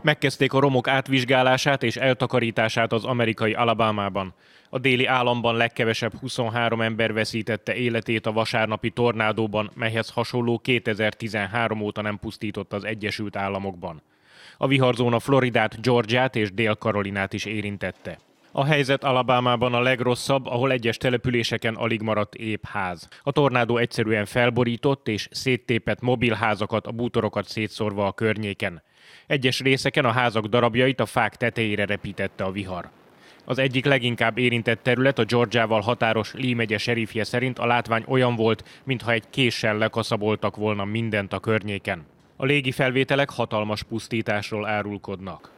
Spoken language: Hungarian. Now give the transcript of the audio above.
Megkezdték a romok átvizsgálását és eltakarítását az amerikai Alabamában. A déli államban legkevesebb 23 ember veszítette életét a vasárnapi tornádóban, melyhez hasonló 2013 óta nem pusztított az Egyesült Államokban. A viharzóna Floridát, Georgiát és Dél-Karolinát is érintette. A helyzet Alabamában a legrosszabb, ahol egyes településeken alig maradt épp ház. A tornádó egyszerűen felborított és széttépett mobilházakat, a bútorokat szétszórva a környéken. Egyes részeken a házak darabjait a fák tetejére repítette a vihar. Az egyik leginkább érintett terület, a Georgiával határos Lee megye seriffje szerint a látvány olyan volt, mintha egy késsel lekaszaboltak volna mindent a környéken. A légi felvételek hatalmas pusztításról árulkodnak.